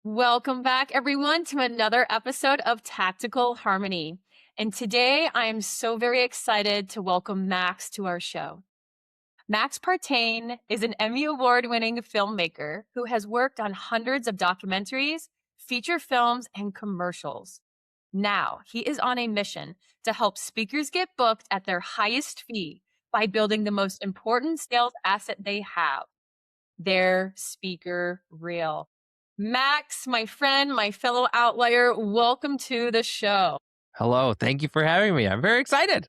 Welcome back, everyone, to another episode of Tactical Harmony. And today I am so very excited to welcome Max to our show. Max Partain is an Emmy Award winning filmmaker who has worked on hundreds of documentaries, feature films, and commercials. Now he is on a mission to help speakers get booked at their highest fee by building the most important sales asset they have, their speaker reel. Max, my friend, my fellow outlier, welcome to the show. Hello, thank you for having me. I'm very excited.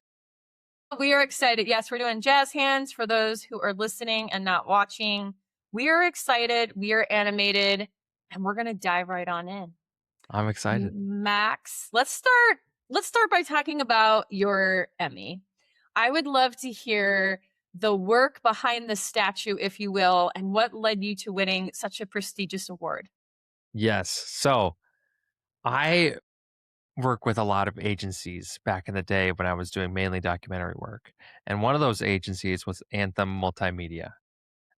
We are excited. Yes, we're doing jazz hands for those who are listening and not watching. We are excited, we are animated, and we're going to dive right on in. I'm excited. Max, let's start by talking about your Emmy. I would love to hear the work behind the statue, if you will, and what led you to winning such a prestigious award. Yes. So I work with a lot of agencies back in the day when I was doing mainly documentary work. And one of those agencies was Anthem Multimedia.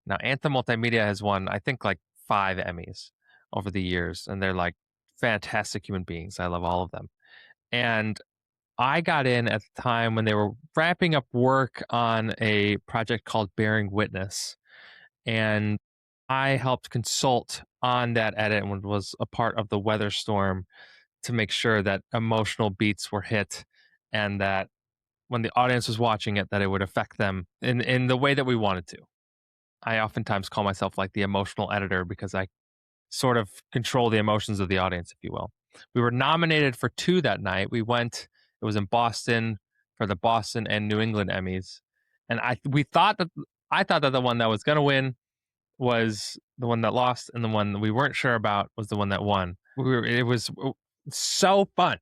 Now, Anthem Multimedia has won, I think, like 5 Emmys over the years, and they're like fantastic human beings. I love all of them. And I got in at the time when they were wrapping up work on a project called Bearing Witness. And I helped consult on that edit and was a part of the weather storm to make sure that emotional beats were hit and that when the audience was watching it, that it would affect them in the way that we wanted to. I oftentimes call myself like the emotional editor because I sort of control the emotions of the audience, if you will. We were nominated for 2 that night. It was in Boston for the Boston and New England Emmys. And I thought that the one that was going to win was the one that lost, and the one that we weren't sure about was the one that won. It was so fun.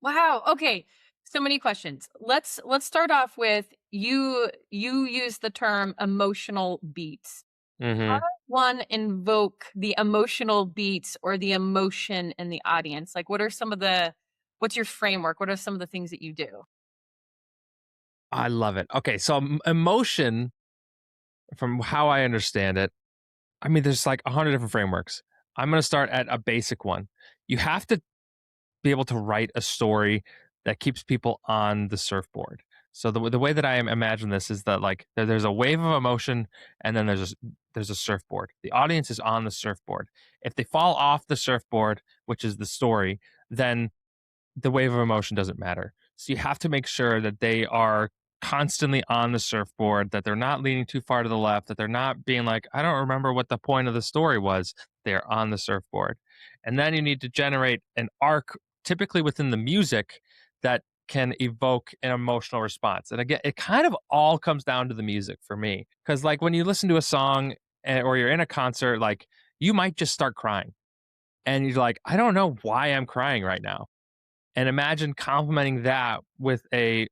Wow. Okay. So many questions. Let's start off with you use the term emotional beats. How Hmm. does one invoke the emotional beats or the emotion in the audience? Like what's your framework? What are some of the things that you do? I love it. Okay, so emotion, from how I understand it, I mean, there's like 100 different frameworks. I'm going to start at a basic one. You have to be able to write a story that keeps people on the surfboard. So the way that I imagine this is that like there's a wave of emotion, and then there's a surfboard. The audience is on the surfboard. If they fall off the surfboard, which is the story, then the wave of emotion doesn't matter. So you have to make sure that they are constantly on the surfboard, that they're not leaning too far to the left, that they're not being like, I don't remember what the point of the story was. They're on the surfboard. And then you need to generate an arc, typically within the music, that can evoke an emotional response. And again, it kind of all comes down to the music for me. Because, like, when you listen to a song or you're in a concert, like, you might just start crying. And you're like, I don't know why I'm crying right now, and imagine complementing that with a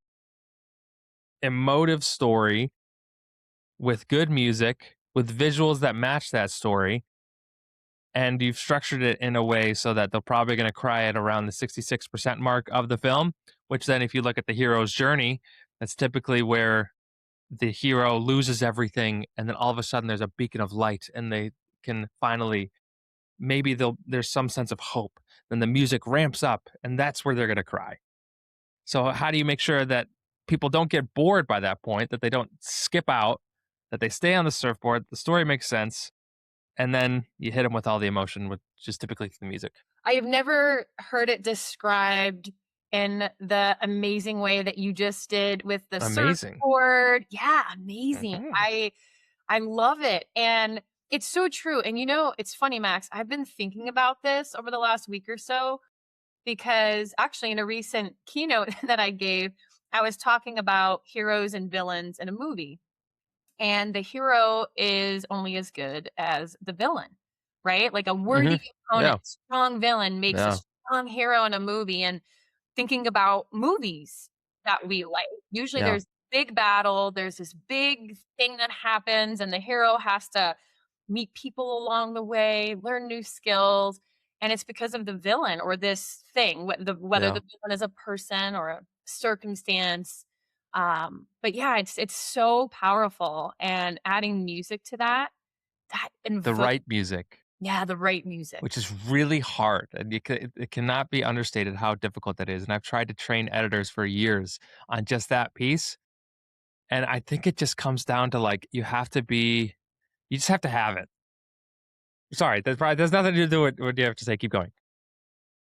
emotive story with good music, with visuals that match that story, and you've structured it in a way so that they're probably going to cry at around the 66% mark of the film, which then if you look at the hero's journey, that's typically where the hero loses everything and then all of a sudden there's a beacon of light and they can finally, maybe there's some sense of hope. Then the music ramps up and that's where they're going to cry. So how do you make sure that people don't get bored by that point, that they don't skip out, that they stay on the surfboard, the story makes sense, and then you hit them with all the emotion, which is typically the music. I have never heard it described in the amazing way that you just did with the Amazing. surfboard. Yeah, amazing. Mhm. I love it. And it's so true. And it's funny, Max. I've been thinking about this over the last week or so because actually in a recent keynote that I gave, I was talking about heroes and villains in a movie. And the hero is only as good as the villain, right? Like a worthy Mhm. opponent, Yeah. strong villain makes a Yeah. strong hero in a movie. And thinking about movies that we like, usually Yeah. there's big battle, there's this big thing that happens, and the hero has to meet people along the way, learn new skills. And it's because of the villain or this thing, whether Yeah. the villain is a person or a circumstance. But yeah, it's so powerful, and adding music to that The invokes right music. Yeah, the right music. which is really hard, and it cannot be understated how difficult that is, and I've tried to train editors for years on just that piece, and I think it just comes down to, like, you just have to have it. Sorry, there's nothing to do with what you have to say, keep going.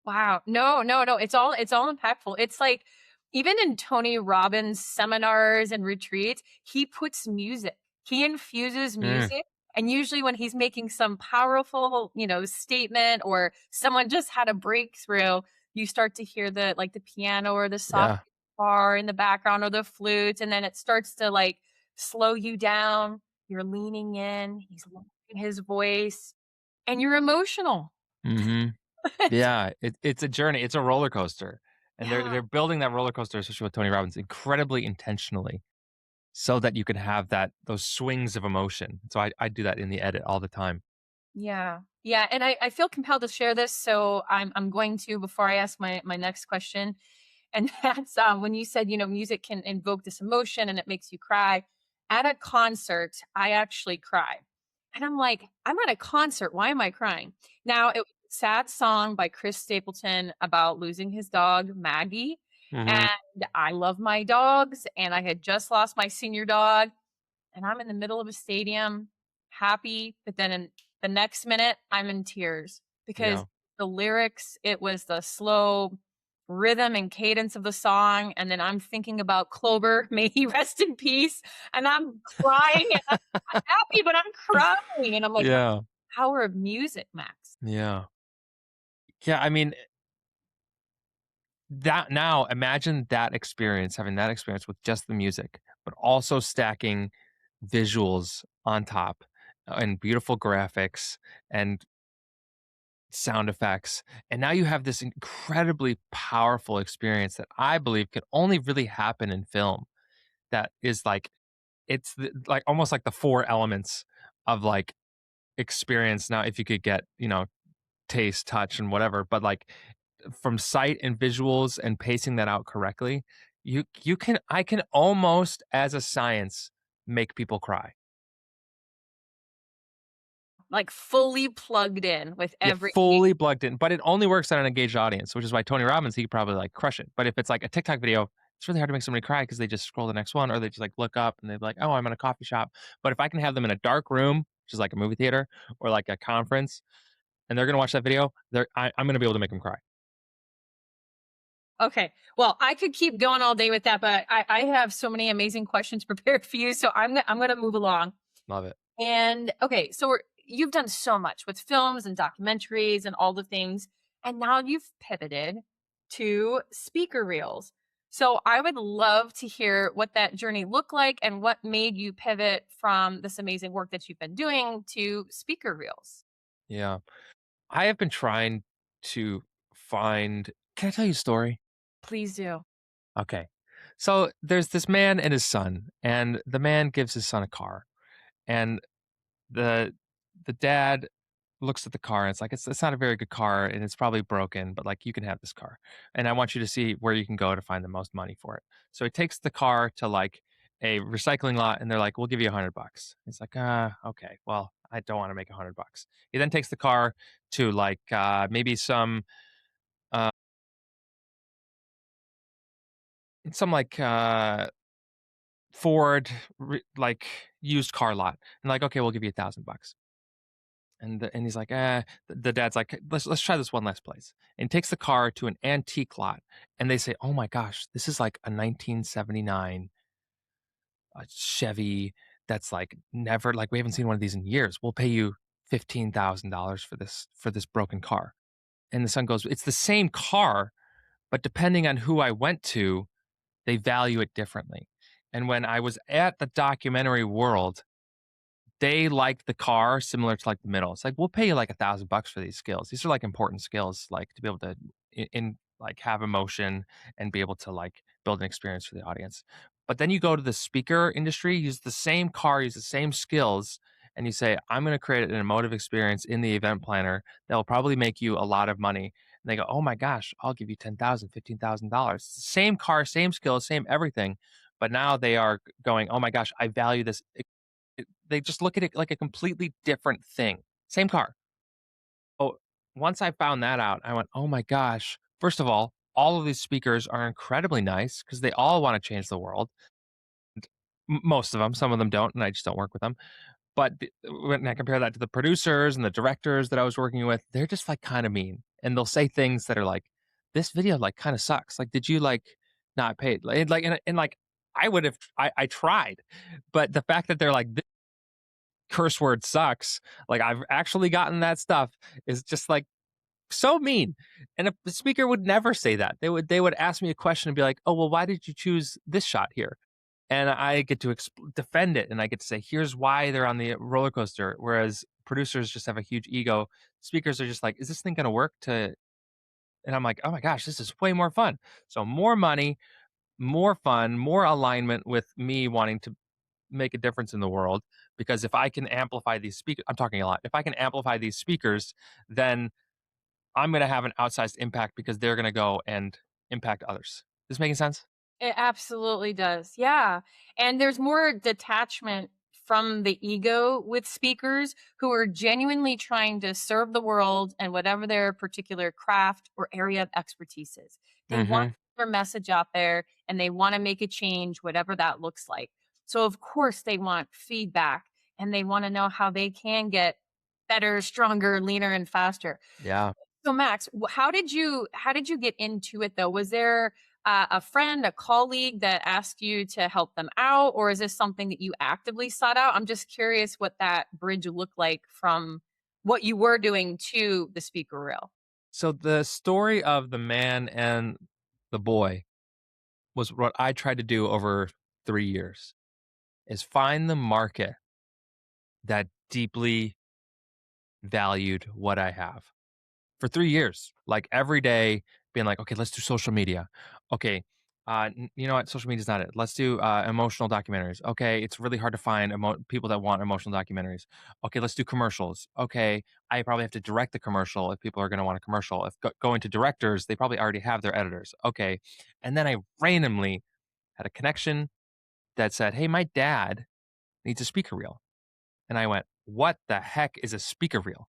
Wow. No, no, no. It's all impactful. It's like even in Tony Robbins seminars and retreats, he puts music. He infuses Mm, music. And usually when he's making some powerful, statement or someone just had a breakthrough, you start to hear the piano or the soft yeah, guitar in the background or the flute. And then it starts to like slow you down. You're leaning in, he's lowering his voice, and you're emotional. mhm. Yeah, it's a journey, it's a roller coaster, and they're Yeah. they're building that roller coaster, especially with Tony Robbins, incredibly intentionally so that you can have those swings of emotion. So I do that in the edit all the time. Yeah. Yeah, and I feel compelled to share this, so I'm going to before I ask my next question. And that's when you said, music can invoke this emotion and it makes you cry. At a concert, I actually cry. And I'm like, I'm at a concert. Why am I crying? Now, it was a sad song by Chris Stapleton about losing his dog, Maggie. Mhm. And I love my dogs, and I had just lost my senior dog, and I'm in the middle of a stadium, happy, but then in the next minute, I'm in tears because Yeah. the lyrics, it was the slow rhythm and cadence of the song, and then I'm thinking about Clover, may he rest in peace, and I'm crying, and I'm happy, but I'm crying, and I'm like, "That's Yeah. the power of music, Max." Yeah. Yeah, I mean, that now imagine that experience, having that experience with just the music, but also stacking visuals on top, and beautiful graphics and sound effects, and now you have this incredibly powerful experience that I believe can only really happen in film that is, like, like, almost like the 4 elements of, like, experience. Now if you could get, taste, touch, and whatever, but, like, from sight and visuals and pacing that out correctly, I can almost, as a science, make people cry. Like, fully plugged in with Yeah, every fully plugged in, but it only works on an engaged audience, which is why Tony Robbins, he could probably, like, crush it. But if it's like a TikTok video, it's really hard to make somebody cry because they just scroll the next one or they just, like, look up and they're like, "Oh, I'm in a coffee shop." But if I can have them in a dark room, which is like a movie theater or like a conference, and they're gonna watch that video, I'm gonna be able to make them cry. Okay. Well, I could keep going all day with that, but I have so many amazing questions prepared for you. So I'm gonna move along. Love it. And okay, so you've done so much with films and documentaries and all the things, and now you've pivoted to speaker reels. So I would love to hear what that journey looked like and what made you pivot from this amazing work that you've been doing to speaker reels. Yeah. I have been trying to find Can I tell you a story? Please do. Okay. So there's this man and his son, and the man gives his son a car, and the the dad looks at the car and it's like it's not a very good car and it's probably broken, but like you can have this car. And I want you to see where you can go to find the most money for it. So he takes the car to like a recycling lot and they're like, we'll give you $100. He's like, okay, well, I don't want to make $100. He then takes the car to like maybe uh some like Ford like used car lot. And like, okay, we'll give you $1,000. And he's like, the dad's like, let's try this one last place. And takes the car to an antique lot, and they say, oh my gosh, this is like a 1979 Chevy that's like never like we haven't seen one of these in years. We'll pay you $15,000 for this broken car. And the son goes, it's the same car, but depending on who I went to, they value it differently. And when I was at the documentary world, they like the car similar to like the middle. It's like, we'll pay you like $1,000 for these skills. These are like important skills, like to be able to like have emotion and be able to like build an experience for the audience. But then you go to the speaker industry, use the same car, use the same skills, and you say, I'm going to create an emotive experience in the event planner that will probably make you a lot of money. And they go, oh my gosh, I'll give you $10,000, $15,000. Same car, same skills, same everything. But now they are going, oh my gosh, I value this. They just look at it like a completely different thing. Same car. once I found that out, I went, "Oh my gosh." First of all of these speakers are incredibly nice because they all wanna change the world. Most of them, some of them don't, and I just don't work with them. But when I compare that to the producers and the directors that I was working with, they're just, like, kinda mean, and they'll say things that are like, "This video, like, kinda sucks. Like, did you, like, not pay" like, I would have I tried, but the fact that they're like, "This curse word sucks," like, I've actually gotten that stuff is just, like, so mean. And a speaker would never say that. They would ask me a question and be like, "Oh, well, why did you choose this shot here?" And I get to defend it, and I get to say, "Here's why they're on the roller coaster." Whereas producers just have a huge ego. Speakers are just like, "Is this thing gonna work to" and I'm like, "Oh my gosh, this is way more fun." So more money, more fun, more alignment with me wanting to make a difference in the world, because if I can amplify these speakers, I'm talking a lot. If I can amplify these speakers, then I'm gonna have an outsized impact because they're gonna go and impact others. This making sense? It absolutely does. Yeah. And there's more detachment from the ego with speakers who are genuinely trying to serve the world and whatever their particular craft or area of expertise is. They want Mhm. their message out there and they want to make a change, whatever that looks like. So, of course, they want feedback and they want to know how they can get better, stronger, leaner, and faster. Yeah. So Max, how did you get into it though? Was there a friend, a colleague that asked you to help them out, or is this something that you actively sought out? I'm just curious what that bridge looked like from what you were doing to the speaker reel. So the story of the man and the boy was what I tried to do over 3 years, is find the market that deeply valued what I have. For 3 years, like, every day being like, "Okay, let's do social media. Okay, you know what? Social media is not it. Let's do, emotional documentaries. Okay, it's really hard to find people that want emotional documentaries. Okay, let's do commercials. Okay, I probably have to direct the commercial if people are gonna want a commercial. If going to directors, they probably already have their editors. Okay." And then I randomly had a connection that said, "Hey, my dad needs a speaker reel." And I went, "What the heck is a speaker reel?"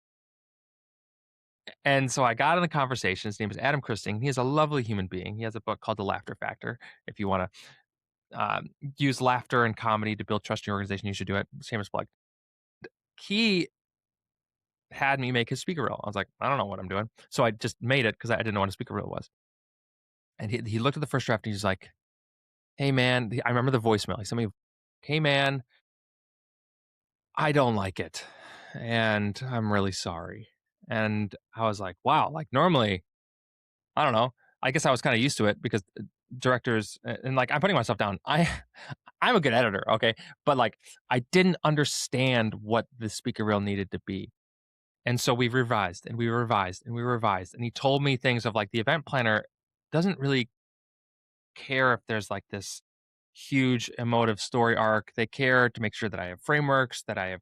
And so I got in the conversation. His name is Adam Christing. He is a lovely human being. He has a book called The Laughter Factor. If you want to use laughter and comedy to build trust in your organization, you should do it. Shameless plug. He had me make his speaker reel. I was like, I don't know what I'm doing. So I just made it because I didn't know what a speaker reel was. And he looked at the first draft and he's like, "Hey, man," I remember the voicemail. He sent me, "Hey, man, I don't like it. And I'm really sorry." And I was like, wow, like normally I don't know. I guess I was kinda used to it because, directors and, like, I'm putting myself down. I'm a good editor, okay? But, like, I didn't understand what the speaker reel needed to be. And so we revised, and we revised, and we revised, and he told me things of, like, the event planner doesn't really care if there's, like, this huge emotive story arc. They care to make sure that I have frameworks, that I have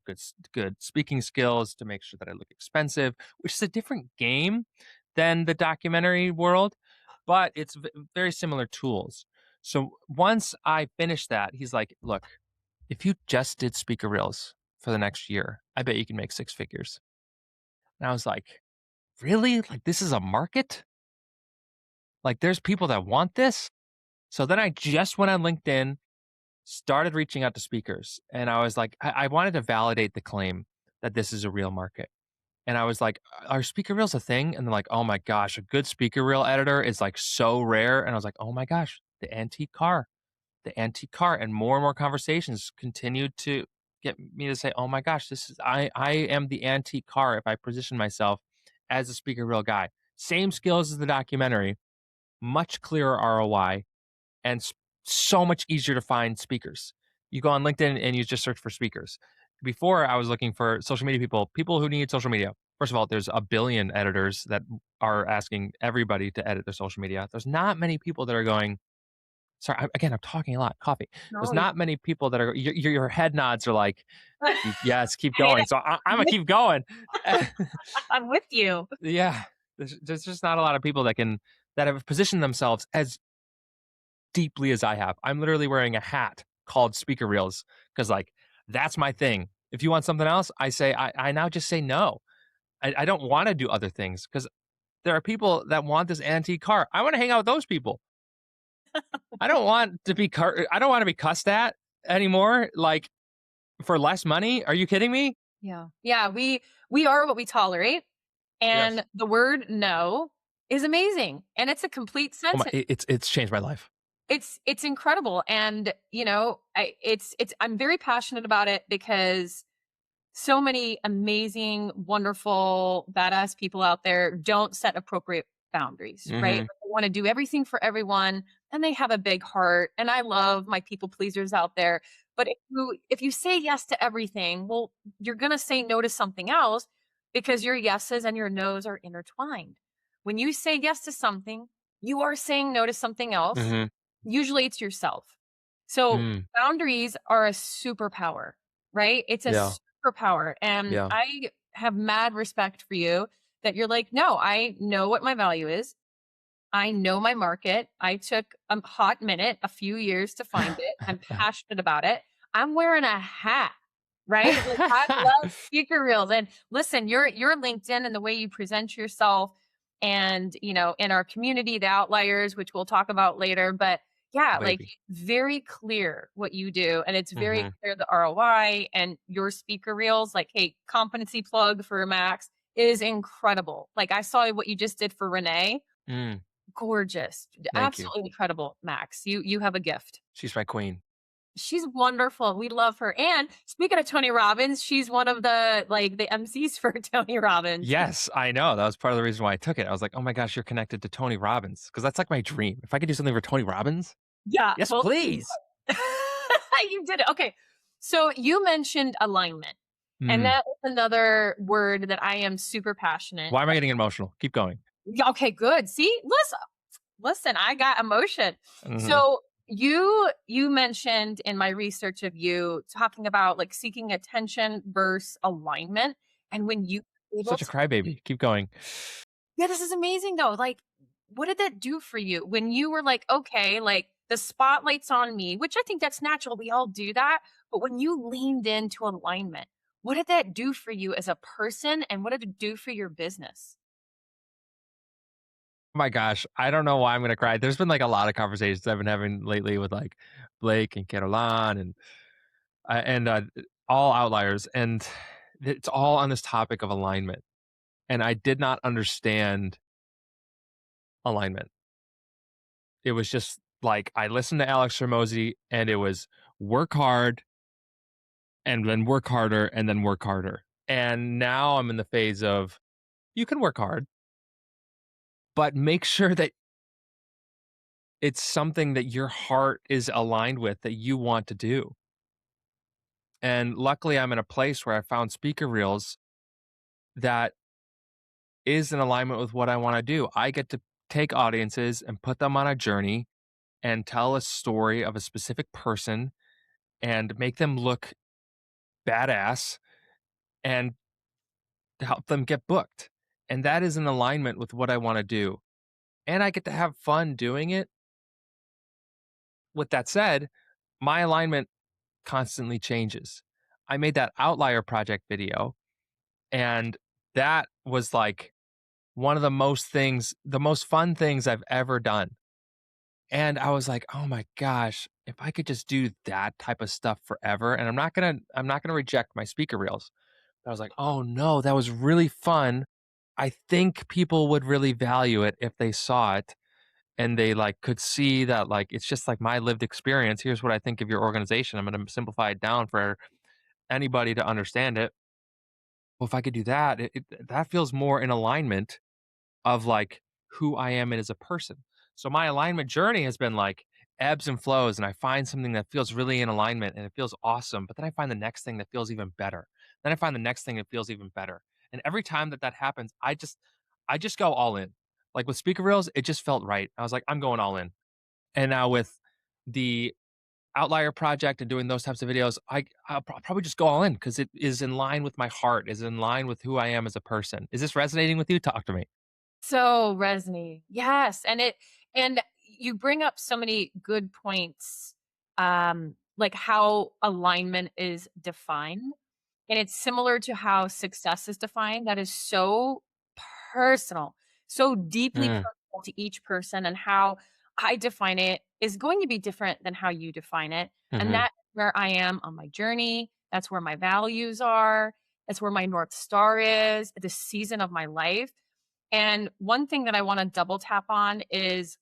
good speaking skills, to make sure that I look expensive, which is a different game than the documentary world, but it's very similar tools. So once I finished that, he's like, "Look, if you just did speaker reels for the next year, I bet you can make six figures." And I was like, "Really? Like this is a market? Like there's people that want this?" So then I just went on LinkedIn, started reaching out to speakers, and I was like, I wanted to validate the claim that this is a real market. And I was like, "Are speaker reels a thing?" And they're like, "Oh my gosh, a good speaker reel editor is like so rare." And I was like, "Oh my gosh, the antique car." And more conversations continued to get me to say, "Oh my gosh, I am the antique car if I position myself as a speaker reel guy. Same skills as the documentary, much clearer ROI, and so much easier to find speakers. You go on LinkedIn and you just search for speakers. Before, I was looking for social media people who need social media. First of all, there's a billion editors that are asking everybody to edit their social media. There's not many people that are going, sorry, again, I'm talking a lot, coffee. There's No, not many people that are, your head nods are like, yes, keep hey, going. So I'm going to keep going. I'm with you. Yeah. There's just not a lot of people that have positioned themselves as deeply as I have. I'm literally wearing a hat called speaker reels because like that's my thing. If you want something else, I now just say no. I don't want to do other things because there are people that want this antique car. I want to hang out with those people. I don't want to be cussed at anymore. Like for less money. Are you kidding me? Yeah. Yeah, we are what we tolerate, Yes. and the word no is amazing, and it's a complete Oh my, sentence. it's changed my life. It's incredible, and, I'm very passionate about it because so many amazing, wonderful, badass people out there don't set appropriate boundaries, right? Mhm. They want to do everything for everyone and they have a big heart. And I love my people pleasers out there. But if you say yes to everything, well, you're gonna say no to something else because your yeses and your nos are intertwined. When you say yes to something, you are saying no to something else. Mhm. Usually it's yourself. So Mm. boundaries are a superpower, right? It's a Yeah. superpower. And Yeah. I have mad respect for you that you're like, no, I know what my value is. I know my market. I took a hot minute, a few years to find it. I'm passionate about it. I'm wearing a hat, right? Like I love speaker reels. And listen, your LinkedIn and the way you present yourself and in our community, the outliers, which we'll talk about later. But Oh, yeah, like baby. very clear what you do. And it's very Mhm. clear the ROI and your speaker reels, like, hey, competency plug for Max is incredible. Like I saw what you just did for Renee. Mm. Gorgeous. Thank you. Absolutely incredible, Max. You have a gift. She's my queen. She's wonderful. We love her. And speaking of Tony Robbins, she's one of the MCs for Tony Robbins. Yes, I know. That was part of the reason why I took it. I was like, "Oh my gosh, you're connected to Tony Robbins," because that's like my dream. If I could do something for Tony Robbins, Yeah, yes, well, please. you did it. Okay. So you mentioned alignment. And Mm. that is another word that I am super passionate. Why am I getting emotional? Keep going. Yeah, okay, good. See? Listen, I got emotion. Mhm. So you mentioned in my research of you talking about like seeking attention versus alignment. And when you were able Such a to crybaby. Keep going. yeah, this is amazing though. Like, what did that do for you when you were like, okay, like the spotlight's on me, which I think that's natural. We all do that. But when you leaned into alignment, what did that do for you as a person and what did it do for your business? Oh my gosh, I don't know why I'm gonna cry. There's been like a lot of conversations I've been having lately with like Blake and Caroline and all outliers, and it's all on this topic of alignment. And I did not understand alignment. It was just like I listened to Alex Hormozy, and it was work hard and then work harder and then work harder. And now I'm in the phase of you can work hard, but make sure that it's something that your heart is aligned with that you want to do. And luckily, I'm in a place where I found speaker reels that is in alignment with what I want to do. I get to take audiences and put them on a journey and tell a story of a specific person and make them look badass and help them get booked. And that is in alignment with what I want to do. And I get to have fun doing it. With that said, my alignment constantly changes. I made that outlier project video, and that was like one of the most fun things I've ever done. And I was like, "Oh my gosh, if I could just do that type of stuff forever." And I'm not gonna reject my speaker reels. I was like, "Oh no, that was really fun. I think people would really value it if they saw it and they like could see that like it's just like my lived experience. Here's what I think of your organization. I'm going to simplify it down for anybody to understand it." Well, if I could do that, that feels more in alignment of like who I am as a person. So my alignment journey has been like ebbs and flows, and I find something that feels really in alignment and it feels awesome. But then I find the next thing that feels even better. Then I find the next thing that feels even better. And every time that that happens, I just go all in. Like with speaker reels, it just felt right. I was like, I'm going all in. And now with the outlier project and doing those types of videos, I'll probably just go all in because it is in line with my heart, is in line with who I am as a person. Is this resonating with you? Talk to me. So resonate. Yes. And you bring up so many good points, like how alignment is defined. And it's similar to how success is defined. That is so personal, so deeply Mm, personal to each person, and how I define it is going to be different than how you define it. And mhm. that's where I am on my journey. That's where my values are. That's where my North Star is, the season of my life. And one thing that I want to double tap on is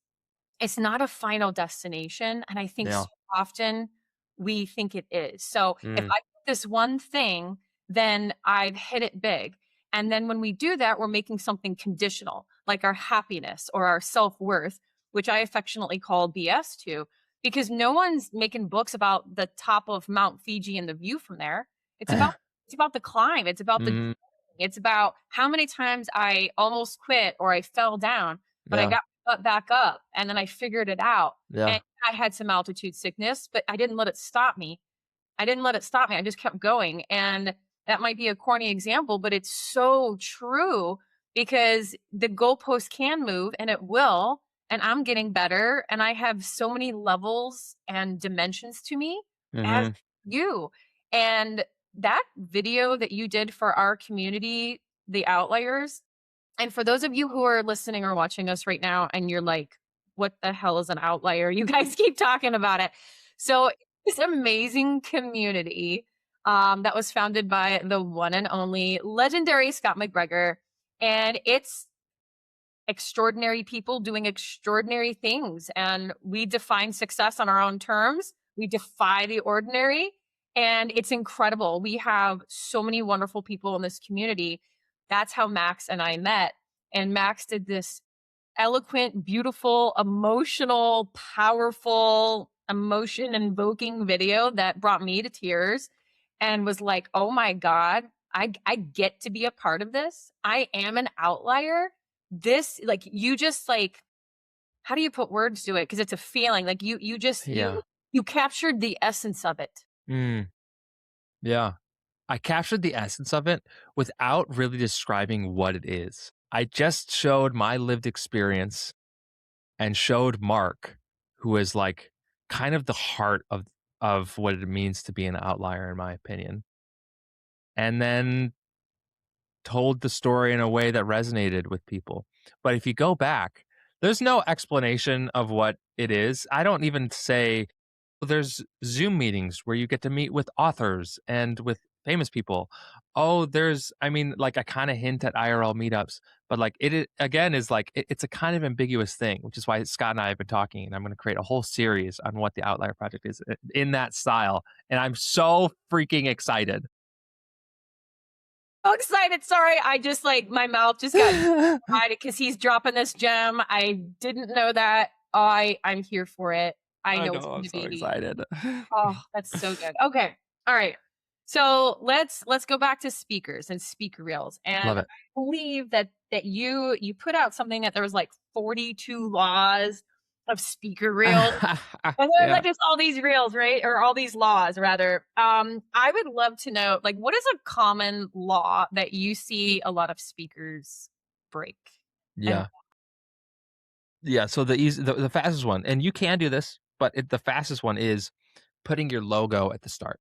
it's not a final destination, and I think Yeah. so often we think it is. So, if Mm. I do this one thing, then I've hit it big, and then when we do that, we're making something conditional, like our happiness or our self-worth, which I affectionately call BS to, because no one's making books about the top of Mount Fiji and the view from there. It's about it's about the climb, it's about the Mhm. it's about how many times I almost quit or I fell down, but I Yeah. got back up, and then I figured it out, and Yeah. I had some altitude sickness, but I didn't let it stop me. I didn't let it stop me, I just kept going, and that might be a corny example, but it's so true because the goalpost can move, and it will, and I'm getting better, and I have so many levels and dimensions to me as Mhm. you, and that video that you did for our community, The Outliers, and for those of you who are listening or watching us right now and you're like, what the hell is an outlier? You guys keep talking about it. So, this amazing community that was founded by the one and only legendary Scott McGregor. And it's extraordinary people doing extraordinary things. And we define success on our own terms. We defy the ordinary. And it's incredible. We have so many wonderful people in this community. That's how Max and I met. And Max did this eloquent, beautiful, emotional, powerful, emotion invoking video that brought me to tears and was like, oh my God, I get to be a part of this. I am an outlier. This, like, you just like, how do you put words to it? Because it's a feeling. Like you just Yeah. you captured the essence of it. Mm. Yeah. I captured the essence of it without really describing what it is. I just showed my lived experience and showed Mark, who is like kind of the heart of what it means to be an outlier, in my opinion. And then told the story in a way that resonated with people. But if you go back, there's no explanation of what it is. I don't even say there's Zoom meetings where you get to meet with authors and with famous people. Oh, I mean, like I kind of hint at IRL meetups, but like again is like it's a kind of ambiguous thing, which is why Scott and I have been talking, and I'm going to create a whole series on what the Outlier Project is in that style. And I'm so freaking excited. So excited. Sorry. I just like my mouth just got wide because he's dropping this gem. I didn't know that. I'm here for it. I I know it's know, I'm going to so be. excited. Oh, that's so good. Okay. All right. So let's go back to speakers and speaker reels. And Love I it. believe that you put out something that there was like 42 laws of speaker reels. And there's Yeah. like just all these reels, right? Or all these laws rather. I would love to know, like, what is a common law that you see a lot of speakers break? And Yeah. Yeah, so the fastest one, and you can do this, but the fastest one is putting your logo at the start.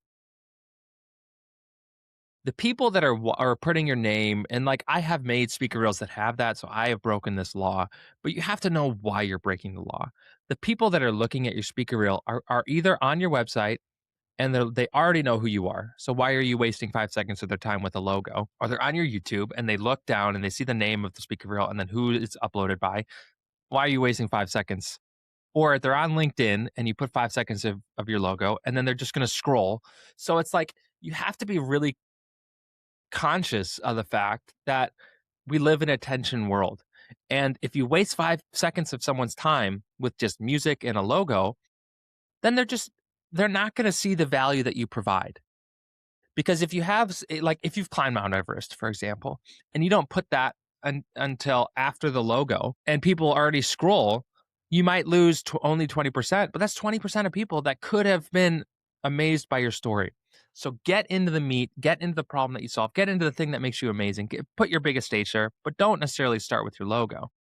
The people that are putting your name, and like I have made speaker reels that have that, so I have broken this law, but you have to know why you're breaking the law. The people that are looking at your speaker reel are either on your website and they already know who you are. So why are you wasting 5 seconds of their time with a logo? Or they're on your YouTube and they look down and they see the name of the speaker reel and then who it's uploaded by. Why are you wasting 5 seconds? Or they're on LinkedIn and you put 5 seconds of your logo and then they're just going to scroll. So it's like you have to be really conscious of the fact that we live in a attention world. And if you waste 5 seconds of someone's time with just music and a logo, then they're not going to see the value that you provide. Because if you like if you've climbed Mount Everest, for example, and you don't put that until after the logo and people already scroll, you might lose only 20%, but that's 20% of people that could have been amazed by your story. So get into the meat, get into the problem that you solve, get into the thing that makes you amazing, put your biggest stage share, but don't necessarily start with your logo.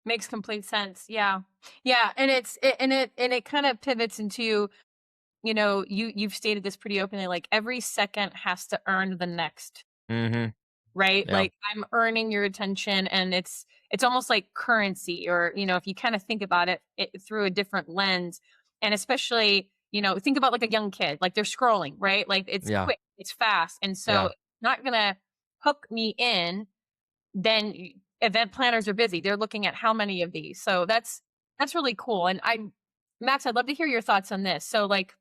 makes complete sense. Yeah. Yeah. And it kind of pivots into you've stated this pretty openly, like every second has to earn the next. Mhm. Right? Yeah. Like, I'm earning your attention, and it's almost like currency, or, if you kinda think about it through a different lens, and especially, think about, like, a young kid, like, they're scrolling, right? Like, it's Yeah. quick, it's fast, and so Yeah. it's not gonna hook me in, then event planners are busy, they're looking at how many of these, so that's really cool, and Max, I'd love to hear your thoughts on this. So, like,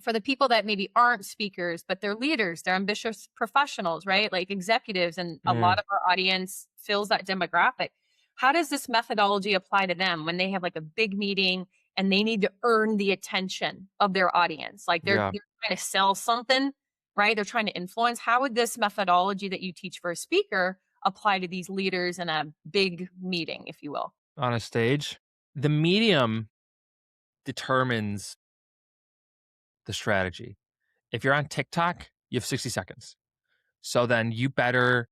for the people that maybe aren't speakers, but they're leaders, they're ambitious professionals, right? Like executives, and a lot Mhm. of our audience fills that demographic. How does this methodology apply to them when they have like a big meeting and they need to earn the attention of their audience? Like Yeah. they're trying to sell something, right? They're trying to influence. How would this methodology that you teach for a speaker apply to these leaders in a big meeting, if you will? On a stage, the medium determines the strategy. If you're on TikTok, you have 60 seconds. So then you better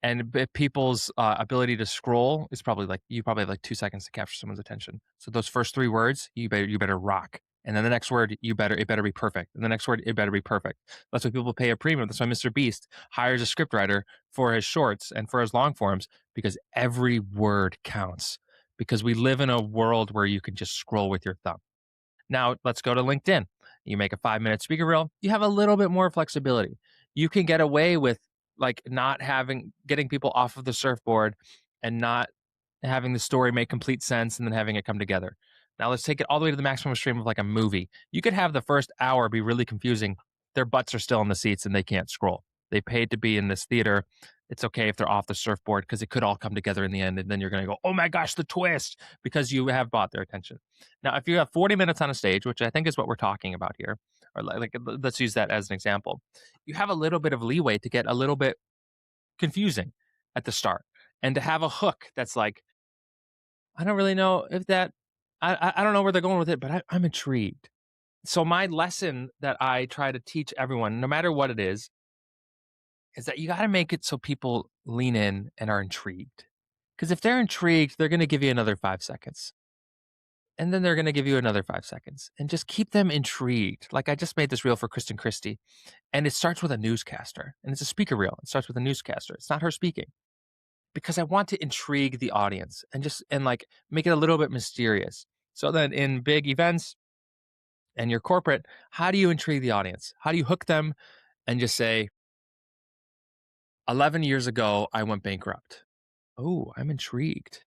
and people's ability to scroll is probably like you probably have like 2 seconds to capture someone's attention. So those first three words, you better rock. And then the next word, it better be perfect. And the next word, it better be perfect. That's why people pay a premium. That's why Mr. Beast hires a scriptwriter for his shorts and for his long forms, because every word counts. Because we live in a world where you can just scroll with your thumb. Now let's go to LinkedIn. You make a 5-minute speaker reel, you have a little bit more flexibility. You can get away with like not having getting people off of the surfboard and not having the story make complete sense and then having it come together. Now let's take it all the way to the maximum extreme of like a movie. You could have the first hour be really confusing. Their butts are still in the seats and they can't scroll. They paid to be in this theater. It's okay if they're off the surfboard because it could all come together in the end. And then you're going to go, oh my gosh, the twist, because you have bought their attention. Now, if you have 40 minutes on a stage, which I think is what we're talking about here, or let's use that as an example, you have a little bit of leeway to get a little bit confusing at the start and to have a hook that's like, I don't really know if that, I don't know where they're going with it, but I'm intrigued. So, my lesson that I try to teach everyone, no matter what it is that you got to make it so people lean in and are intrigued. Because if they're intrigued, they're going to give you another 5 seconds. And then they're going to give you another 5 seconds and just keep them intrigued. Like I just made this reel for Kristen Christie, and it starts with a newscaster, and it's a speaker reel. It starts with a newscaster. It's not her speaking because I want to intrigue the audience and just and like make it a little bit mysterious. So then in big events and your corporate, how do you intrigue the audience? How do you hook them and just say, 11 years ago, I went bankrupt. Oh, I'm intrigued.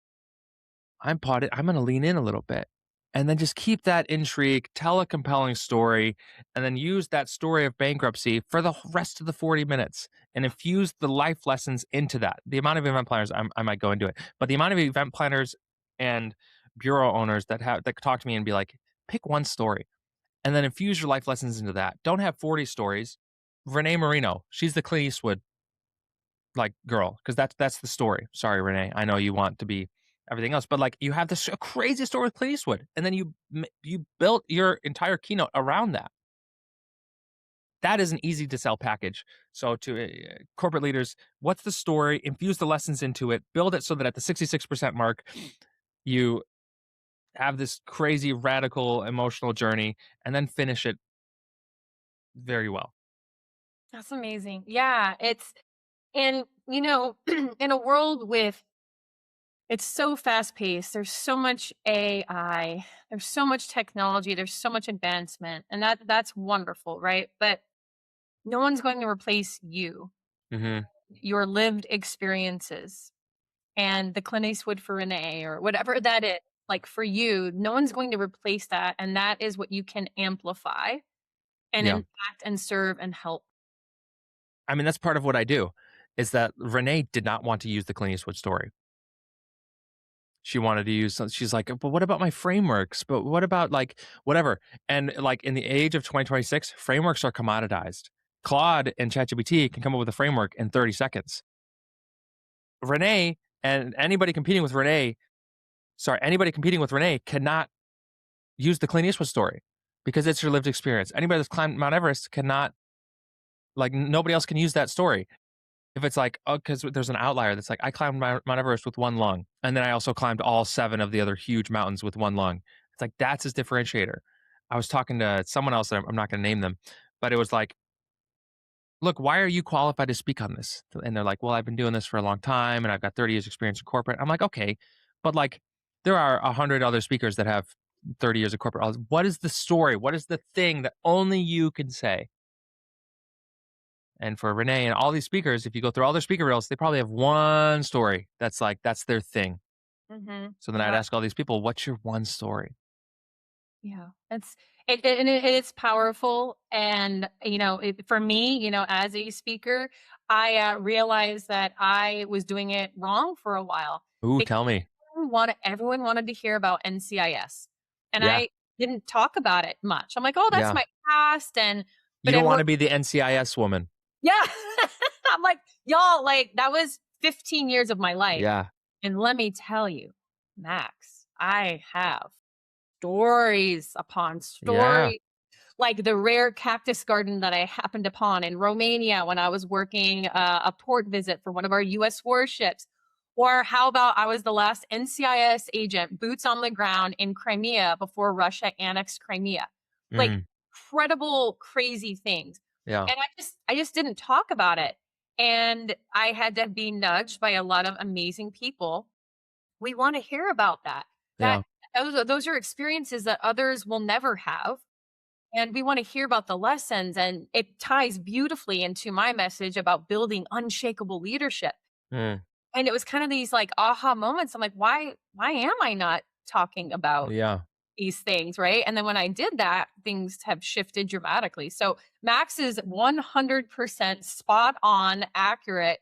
I'm going to lean in a little bit and then just keep that intrigue, tell a compelling story, and then use that story of bankruptcy for the rest of the 40 minutes and infuse the life lessons into that. The amount of event planners, I might go into it, but the amount of event planners and bureau owners that talk to me and be like, pick one story and then infuse your life lessons into that. Don't have 40 stories. Renee Marino, she's the Clint Eastwood like girl, because that's the story. Sorry, Renee. I know you want to be everything else, but like you have this crazy story with Clint Eastwood, and then you built your entire keynote around that. That is an easy to sell package. So to corporate leaders, what's the story? Infuse the lessons into it. Build it so that at the 66% mark, you have this crazy, radical, emotional journey, and then finish it very well. That's amazing. Yeah, and in a world with it's so fast paced. There's so much AI. There's so much technology. There's so much advancement, and that's wonderful, right? But no one's going to replace you, Hmm. your lived experiences, and the Clint Eastwood for Renee or whatever that is. Like for you, no one's going to replace that, and that is what you can amplify and Yeah. impact and serve and help. I mean, that's part of what I do. Is that Renee did not want to use the Clint Eastwood story. She wanted to use she's like, "But what about my frameworks? But what about, like, whatever?" And, like, in the age of 2026, frameworks are commoditized. Claude and ChatGPT can come up with a framework in 30 seconds. Renee and anybody competing with Renee cannot use the Clint Eastwood story because it's your lived experience. Anybody that's climbed Mount Everest cannot like, nobody else can use that story. If it's like, oh, because there's an outlier that's like, I climbed Mount Everest with one lung, and then I also climbed all 7 of the other huge mountains with one lung. It's like, that's his differentiator. I was talking to someone else, I'm not gonna name them, but it was like, "Look, why are you qualified to speak on this?" And they're like, "Well, I've been doing this for a long time, and I've got 30 years experience in corporate." I'm like, "Okay, but, like, there are 100 other speakers that have 30 years of corporate. What is the story? What is the thing that only you can say?" And for Renee and all these speakers, if you go through all their speaker reels, they probably have one story that's like, that's their thing. So then I'd Yeah. ask all these people, "What's your one story?" Yeah, it's powerful, and for me, as a speaker, I realized that I was doing it wrong for a while Ooh, because tell me. everyone wanted to hear about NCIS, and Yeah, I didn't talk about it much. I'm like, oh, that's yeah. my past, and You but don't it wanna worked. be the NCIS woman. Yeah, I'm like, y'all, like that was 15 years of my life, Yeah, and let me tell you, Max, I have stories upon yeah. stories, like the rare cactus garden that I happened upon in Romania when I was working a port visit for one of our US warships. Or how about I was the last NCIS agent, boots on the ground in Crimea before Russia annexed Crimea. Like Mm, incredible, crazy things. yeah, And I just didn't talk about it. And I had to be nudged by a lot of amazing people. We want to hear about that. That yeah. those are experiences that others will never have, and we want to hear about the lessons, and it ties beautifully into my message about building unshakable leadership. Mm, And it was kind of these like aha moments. I'm like, why am I not talking about yeah, these things, right? And then when I did that, things have shifted dramatically. So Max is 100% spot on, accurate.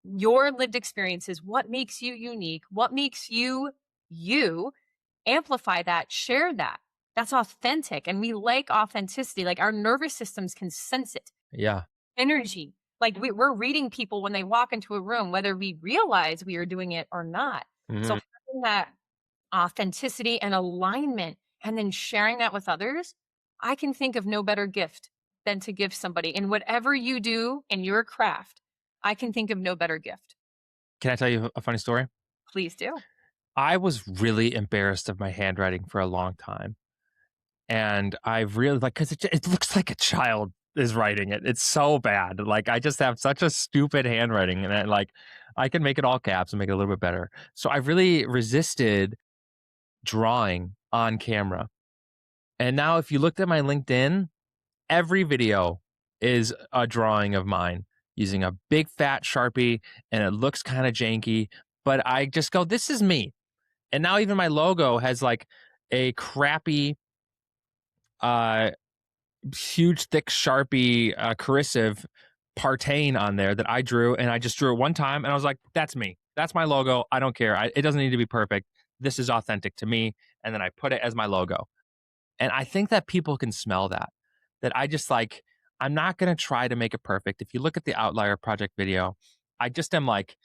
Your lived experiences, what makes you unique, what makes you you, amplify that, share that. That's authentic. And we like authenticity. Like our nervous systems can sense it. yeah. Energy. Like we're reading people when they walk into a room, whether we realize we are doing it or not. So Mhm. having that authenticity and alignment and then sharing that with others, I can think of no better gift than to give somebody in whatever you do in your craft. I can think of no better gift. Can I tell you a funny story? Please do. I was really embarrassed of my handwriting for a long time, and I really like because it looks like a child is writing it. It's so bad. Like, I just have such a stupid handwriting, and I can make it all caps and make it a little bit better. So I really resisted drawing on camera. And now if you looked at my LinkedIn, every video is a drawing of mine using a big fat Sharpie, and it looks kinda janky, but I just go, "This is me." And now even my logo has, like, a crappy, uh, huge, thick Sharpie, cursive Partain on there that I drew, and I just drew it one time, and I was like, "That's me. That's my logo. I don't care. It doesn't need to be perfect. This is authentic to me." And then I put it as my logo. And I think that people can smell that. That I just like, I'm not gonna try to make it perfect. If you look at the Outlier project video, I just am like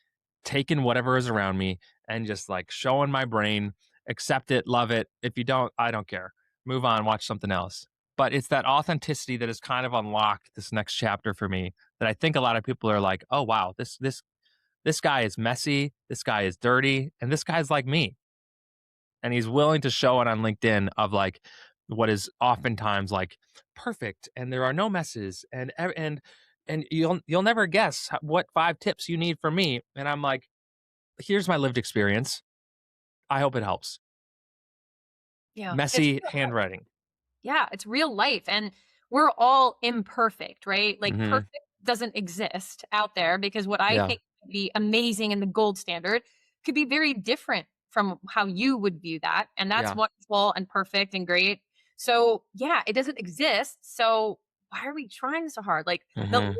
taking whatever is around me and just like showing my brain, accept it, love it. If you don't, I don't care. Move on, watch something else. But it's that authenticity that has kind of unlocked this next chapter for me that I think a lot of people are like, oh wow, this guy is messy, this guy is dirty, and this guy's like me, and he's willing to show it on LinkedIn of like what is oftentimes like perfect and there are no messes and you'll never guess what 5 tips you need from me, and I'm like, here's my lived experience. I hope it helps. Yeah. It's Messy handwriting. Yeah, it's real life, and we're all imperfect, right? Like Mhm. perfect doesn't exist out there, because what I Yeah. think would be amazing and the gold standard could be very different from how you would view that. And that's Yeah. wonderful and perfect and great. So yeah, it doesn't exist. So why are we trying so hard? Like Mhm.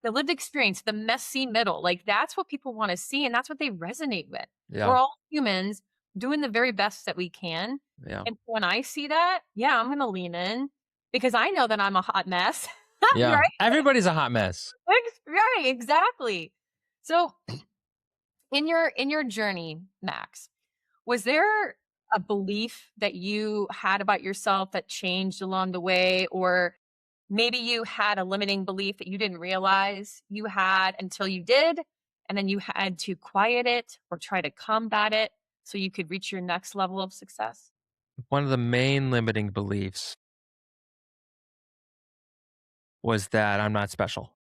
the lived experience, the messy middle, like that's what people want to see, and that's what they resonate with. We're Yeah. all humans doing the very best that we can. Yeah. And when I see that, yeah, I'm gonna lean in because I know that I'm a hot mess. Yeah. Right? Everybody's a hot mess. Right, exactly. So in your journey, Max, was there a belief that you had about yourself that changed along the way, or maybe you had a limiting belief that you didn't realize you had until you did, and then you had to quiet it or try to combat it so you could reach your next level of success? One of the main limiting beliefs was that I'm not special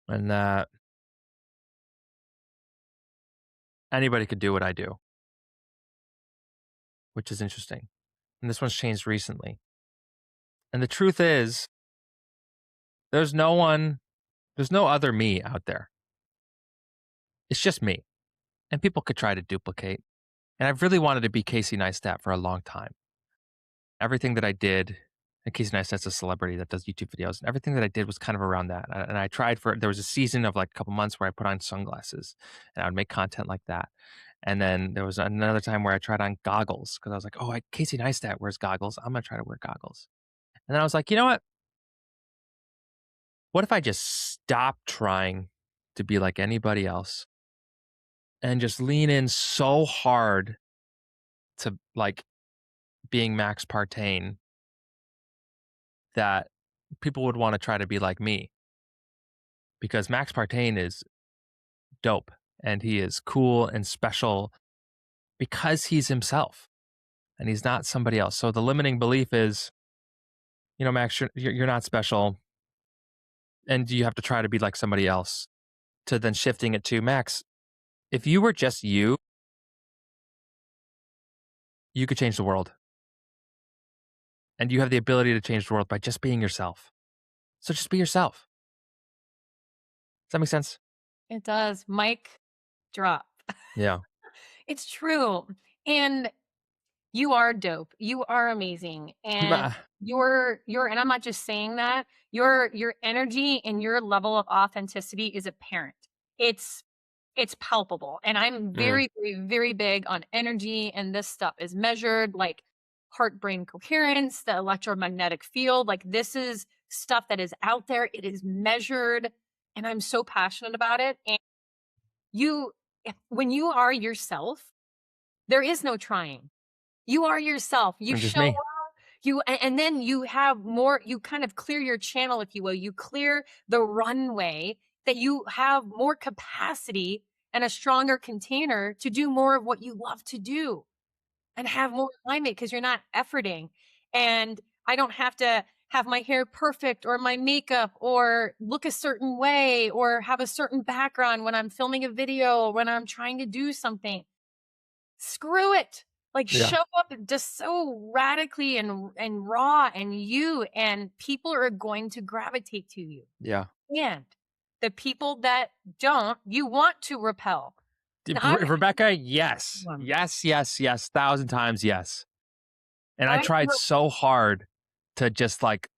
and that anybody could do what I do, which is interesting. And this one's changed recently. And the truth is, there's no one, there's no other me out there. It's just me. And people could try to duplicate. And I've really wanted to be Casey Neistat for a long time. Everything that I did, and Casey Neistat's a celebrity that does YouTube videos, and everything that I did was kind of around that. And I tried there was a season of like a couple months where I put on sunglasses and I would make content like that. And then there was another time where I tried on goggles because I was like, oh, Casey Neistat wears goggles. I'm going to try to wear goggles. And then I was like, you know what? What if I just stop trying to be like anybody else and just lean in so hard to like being Max Partain that people would want to try to be like me because Max Partain is dope and he is cool and special because he's himself and he's not somebody else. So the limiting belief is, Max, you're not special and you have to try to be like somebody else, to then shifting it to Max. If you were just you could change the world. And you have the ability to change the world by just being yourself. So just be yourself. Does that make sense? It does. Mic drop. Yeah. It's true. And you are dope. You are amazing. And and I'm not just saying that, your energy and your level of authenticity is apparent. It's it's palpable. And I'm Mm, very, very, very big on energy, and this stuff is measured, like heart brain coherence, the electromagnetic field. Like, this is stuff that is out there. It is measured, and I'm so passionate about it. And you when you are yourself, there is no trying. You are yourself. You I'm just show me. up, and then you have more, you kind of clear your channel, if you will. You clear the runway, that you have more capacity and a stronger container to do more of what you love to do and have more alignment because you're not efforting. And I don't have to have my hair perfect or my makeup or look a certain way or have a certain background when I'm filming a video or when I'm trying to do something. Screw it. Like, Yeah. show up just so radically and raw and you, and people are going to gravitate to you. Yeah. And the people that don't, you want to repel. Now, Rebecca, yes. one. Yes, yes, yes. 1,000 times yes. And I I tried so hard to just like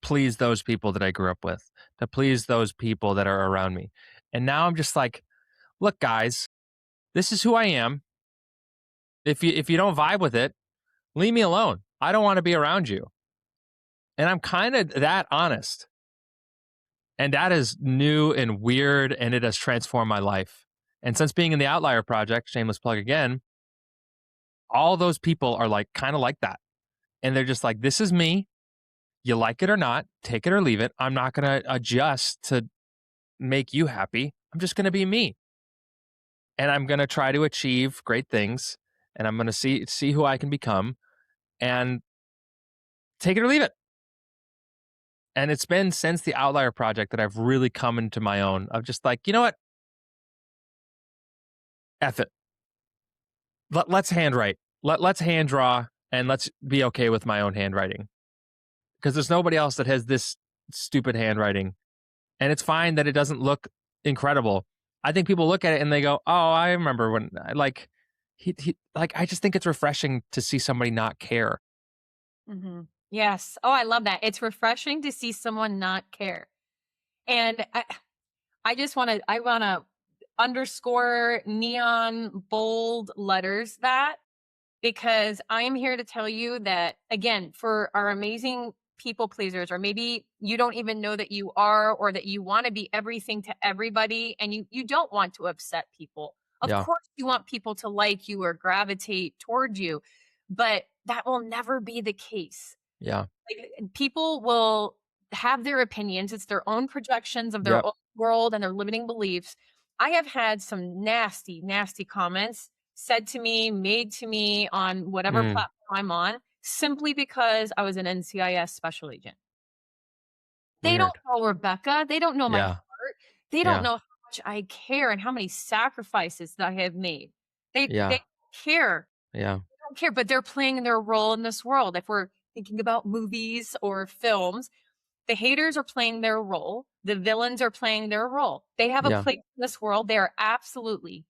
please those people that I grew up with, to please those people that are around me. And now I'm just like, look, guys, this is who I am. If you don't vibe with it, leave me alone. I don't want to be around you. And I'm kind of that honest. And that is new and weird, and it has transformed my life. And since being in the Outlier Project, shameless plug again, all those people are like kind of like that. And they're just like, this is me. You like it or not, take it or leave it. I'm not going to adjust to make you happy. I'm just going to be me. And I'm going to try to achieve great things. And I'm going to see who I can become and take it or leave it. And it's been since the Outlier Project that I've really come into my own of just like, you know what? F it. Let's handwrite. Let's hand draw and let's be okay with my own handwriting. Because there's nobody else that has this stupid handwriting. And it's fine that it doesn't look incredible. I think people look at it and they go, "Oh, I remember when like he like I just think it's refreshing to see somebody not care." Mhm. Yes. Oh, I love that. It's refreshing to see someone not care. And I want to underscore neon bold letters that, because I am here to tell you that, again, for our amazing people pleasers, or maybe you don't even know that you are, or that you want to be everything to everybody and you don't want to upset people. Of Yeah. course, you want people to like you or gravitate toward you, but that will never be the case. Yeah. Like, people will have their opinions. It's their own projections of their Yep. own world and their limiting beliefs. I have had some nasty, nasty comments said to me, made to me on whatever Mm. platform I'm on, simply because I was an NCIS special agent. They don't Weird. know Rebecca. They don't know my Yeah. heart. They don't Yeah. know how much I care and how many sacrifices that I have made. They Yeah. care. Yeah. They don't care, but they're playing their role in this world. If we're thinking about movies or films, the haters are playing their role. The villains are playing their role. They have a Yeah. place in this world. They are absolutely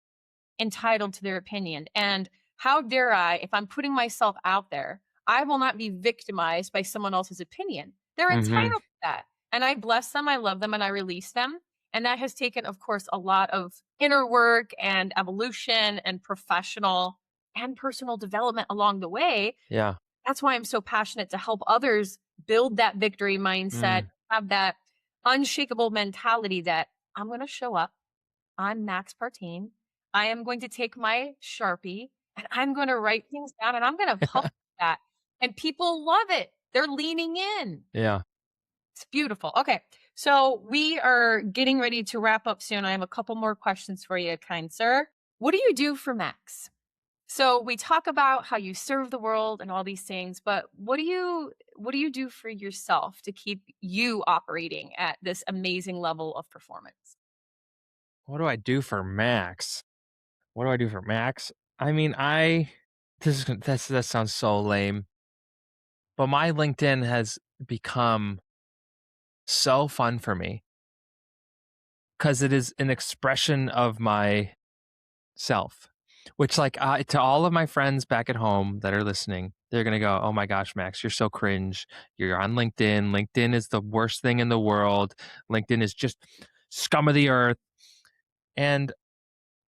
entitled to their opinion. And how dare I, if I'm putting myself out there, I will not be victimized by someone else's opinion. They're Mhm. entitled to that. And I bless them, I love them, and I release them. And that has taken, of course, a lot of inner work and evolution and professional and personal development along the way. Yeah. That's why I'm so passionate to help others build that victory mindset, Mm. have that unshakable mentality that I'm going to show up. I'm Max Partain. I am going to take my Sharpie and I'm going to write things down and I'm going to publish that. And people love it. They're leaning in. Yeah. It's beautiful. Okay. So we are getting ready to wrap up soon. I have a couple more questions for you, kind sir. What do you do for Max? So we talk about how you serve the world and all these things, but what do you do for yourself to keep you operating at this amazing level of performance? What do I do for Max? What do I do for Max? I mean, I this is that sounds so lame, but my LinkedIn has become so fun for me because it is an expression of my self, which like to all of my friends back at home that are listening, they're gonna go, "Oh my gosh, Max, you're so cringe. You're on LinkedIn. LinkedIn is the worst thing in the world. LinkedIn is just scum of the earth." And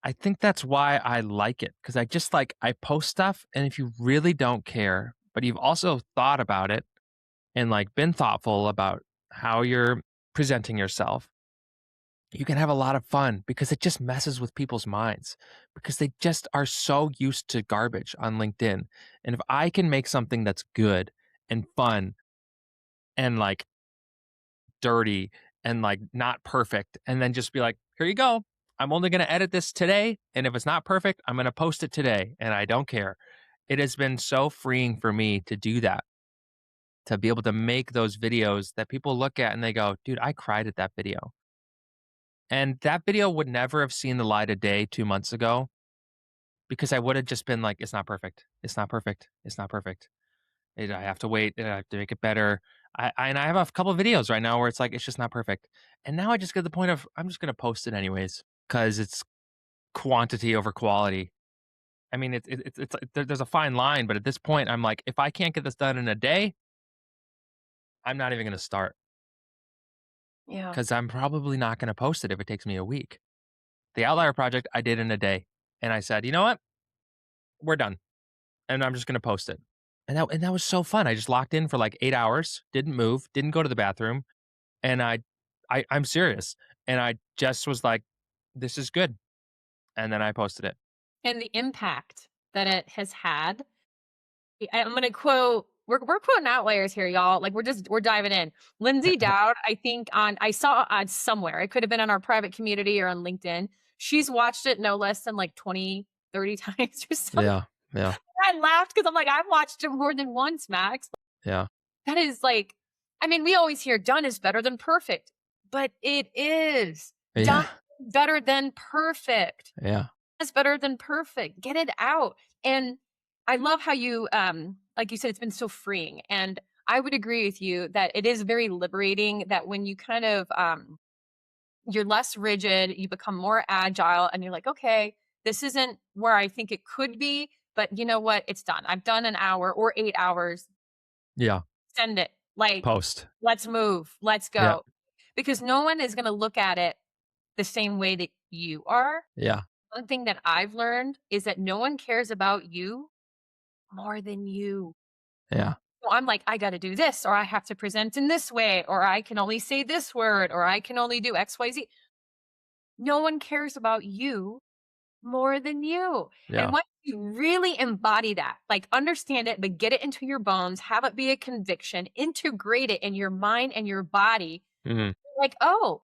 I think that's why I like it because I just like I post stuff, and if you really don't care, but you've also thought about it and like been thoughtful about how you're presenting yourself, you can have a lot of fun because it just messes with people's minds because they just are so used to garbage on LinkedIn. And if I can make something that's good and fun and like dirty and like not perfect, and then just be like, here you go. I'm only going to edit this today. And if it's not perfect, I'm going to post it today. And I don't care. It has been so freeing for me to do that, to be able to make those videos that people look at and they go, dude, I cried at that video. And that video would never have seen the light of day 2 months ago because I would have just been like, it's not perfect. It's not perfect. It's not perfect. I have to wait. I have to make it better. And I have a couple of videos right now where it's like, it's just not perfect. And now I just get to the point of, I'm just going to post it anyways because it's quantity over quality. I mean, there's a fine line, but at this point, I'm like, if I can't get this done in a day, I'm not even going to start Yeah. because I'm probably not going to post it if it takes me a week. The Outlier project I did in a day. And I said, you know what? We're done. And I'm just gonna post it. And that was so fun. I just locked in for like 8 hours, didn't move, didn't go to the bathroom, and I'm serious. And I just was like, "This is good." And then I posted it. And the impact that it has had. I'm gonna quote we're quoting outliers here, y'all. Like we're diving in. Lindsay Dowd, I think I saw on somewhere. It could have been on our private community or on LinkedIn. She's watched it no less than like 20, 30 times or something. Yeah, yeah, I laughed because I'm like, I've watched it more than once, Max. yeah, That is like, I mean, we always hear done is better than perfect, but it is done yeah, better than perfect. yeah, It's better than perfect. Get it out. And I love how you like you said, it's been so freeing. And I would agree with you that it is very liberating that when you kind of you're less rigid, you become more agile and you're like, okay, this isn't where I think it could be, but you know what? It's done. I've done an hour or 8 hours. yeah. Send it. Like, Post. let's move. Let's Yeah, go. Because no one is gonna look at it the same way that you are. yeah, One thing that I've learned is that no one cares about you more than you. yeah, So I'm like, I got to do this, or I have to present in this way, or I can only say this word, or I can only do XYZ. No one cares about you more than you. And yeah. once you really embody that, like understand it, but get it into your bones, have it be a conviction, integrate it in your mind and your body, Mhm. like, oh,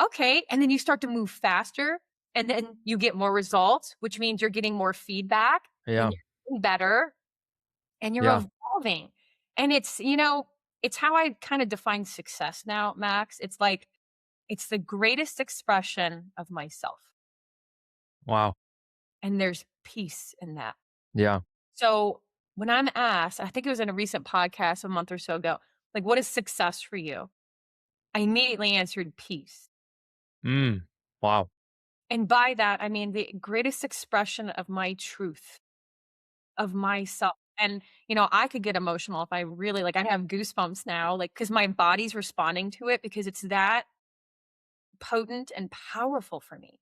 okay. And then you start to move faster and then you get more results, which means you're getting more feedback and Yeah, you're getting better and you're yeah, evolving. And it's, you know, it's how I kind of define success now, Max. It's like it's the greatest expression of myself. Wow. And there's peace in that. Yeah. So when I'm asked, I think it was in a recent podcast a month or so ago, like, what is success for you? I immediately answered peace. Mm. Wow. And by that, I mean the greatest expression of my truth, of myself. And, I could get emotional if I really like, I have goosebumps now, like, because my body's responding to it because it's that potent and powerful for me.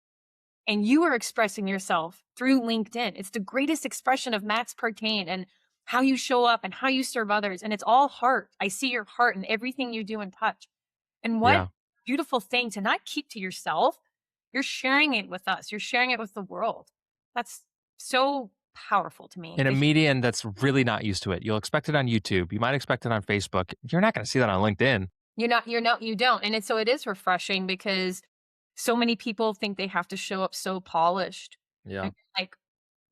And you are expressing yourself through LinkedIn. It's the greatest expression of Max Partain and how you show up and how you serve others. And it's all heart. I see your heart in everything you do and touch. And what Yeah. beautiful thing to not keep to yourself. You're sharing it with us. You're sharing it with the world. That's so powerful to me. In a If median that's really not used to it. You'll expect it on YouTube. You might expect it on Facebook. You're not going to see that on LinkedIn. you don't. And so it is refreshing because so many people think they have to show up so polished. Yeah. And like,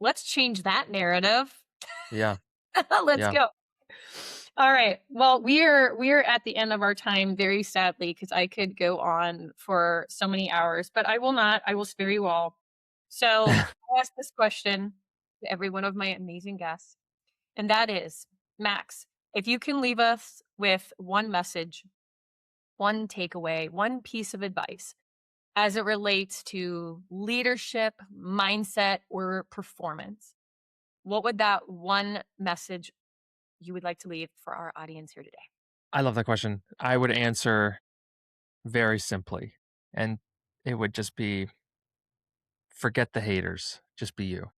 let's change that narrative. Yeah. Let's Yeah. go. All right. Well, we're at the end of our time very sadly because I could go on for so many hours, but I will not. I will spare you all. So, I'll ask this question to every one of my amazing guests, and that is, Max, if you can leave us with one message, one takeaway, one piece of advice as it relates to leadership, mindset, or performance, what would that one message you would like to leave for our audience here today? I love that question. I would answer very simply, and it would just be forget the haters. Just be you.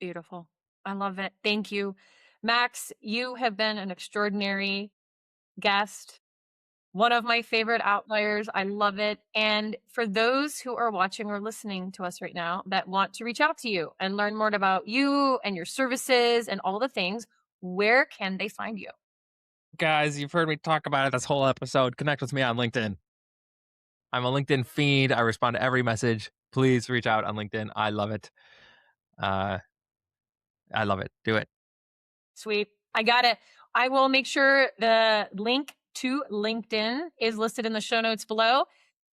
Beautiful. I love it. Thank you. Max, you have been an extraordinary guest, one of my favorite outliers. I love it. And for those who are watching or listening to us right now that want to reach out to you and learn more about you and your services and all the things, where can they find you? Guys, you've heard me talk about it this whole episode. Connect with me on LinkedIn. I'm a LinkedIn fiend. I respond to every message. Please reach out on LinkedIn. I love it. Uh, I love it. Do it. Sweet. I got it. I will make sure the link to LinkedIn is listed in the show notes below.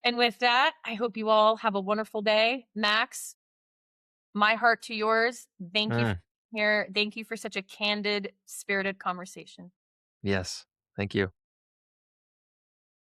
And with that, I hope you all have a wonderful day. Max, my heart to yours. Thank you for Mm, being here. Thank you for such a candid, spirited conversation. yes. Thank you.